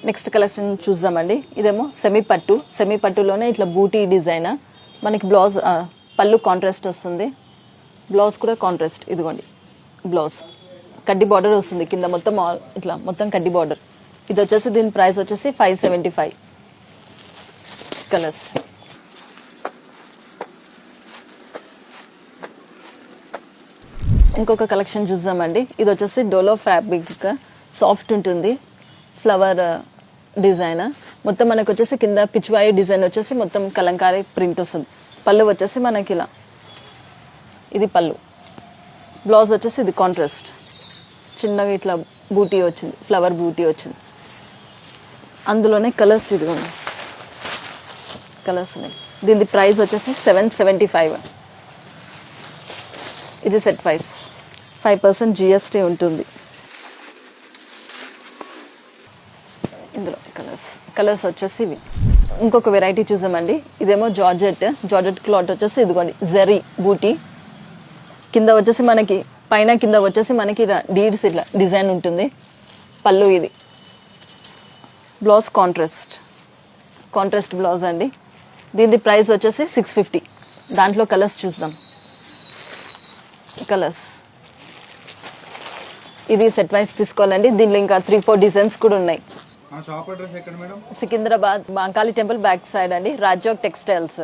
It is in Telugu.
నెక్స్ట్ కలెక్షన్ చూద్దామండి. ఇదేమో సెమీ పట్టులోనే ఇట్లా బూటీ డిజైన్. మనకి బ్లౌజ్ పళ్ళు కాంట్రాస్ట్ వస్తుంది, బ్లౌజ్ కూడా కాంట్రాస్ట్. ఇదిగోండి బ్లౌజ్ కడ్డీ బార్డర్ వస్తుంది కింద మొత్తం ఇట్లా మొత్తం కడ్డీ బార్డర్. ఇది వచ్చేసి దీని ప్రైస్ వచ్చేసి 575. కలర్స్ ఇంకొక కలెక్షన్ చూద్దామండి. ఇది వచ్చేసి డోలో ఫ్యాబ్రిక్, సాఫ్ట్ ఉంటుంది, ఫ్లవర్ డిజైన్. మొత్తం మనకు వచ్చేసి కింద పిచ్వాయి డిజైన్ వచ్చేసి మొత్తం కలంకారీ ప్రింట్ వస్తుంది. పళ్ళు వచ్చేసి మనకి ఇలా, ఇది పళ్ళు. బ్లౌజ్ వచ్చేసి ఇది కాంట్రాస్ట్, చిన్నగా ఇట్లా బూటీ వచ్చింది, ఫ్లవర్ బూటీ వచ్చింది. అందులోనే కలర్స్ ఇదిగోండి, కలర్స్ ఉన్నాయి. దీని ప్రైస్ వచ్చేసి 775. ఇది సెట్ ప్రైస్, 5% GST ఉంటుంది. ఇందులో కలర్స్ వచ్చేసి ఇవి. ఇంకొక వెరైటీ చూసామండి. ఇదేమో జార్జెట్ క్లాత్ వచ్చేసి ఇదిగోండి జరీ బూటీ. కింద వచ్చేసి మనకి పైన కింద వచ్చేసి మనకి డీడ్స్ ఇట్లా డిజైన్ ఉంటుంది. పళ్ళు ఇది, బ్లౌజ్ కాంట్రాస్ట్ బ్లౌజ్ అండి. దీని ప్రైస్ వచ్చేసి 650. దాంట్లో కలర్స్ చూద్దాం. కలర్స్ ఇది సెట్ వైస్ తీసుకోవాలండి. దీనిలో ఇంకా 3-4 డిజైన్స్ కూడా ఉన్నాయి. షాప్ అడ్రస్ ఎక్కడ madam? Secunderabad Mankali temple back side అండి, రాజ్యోగ్ టెక్స్టైల్స్.